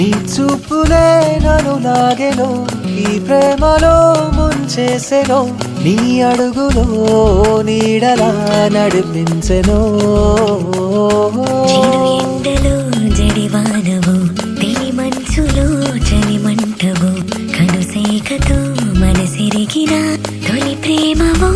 నీ చూపులే నన్ను లాగెను, ఈ ప్రేమలో ముంచేసెను, నీ అడుగులో నీడలా నడిపించెను. ఎండలో జడివానవు, తెలి మంచులో చలిమంటవు, కనుసేకతో మనసిరిగిన తొలి ప్రేమవో.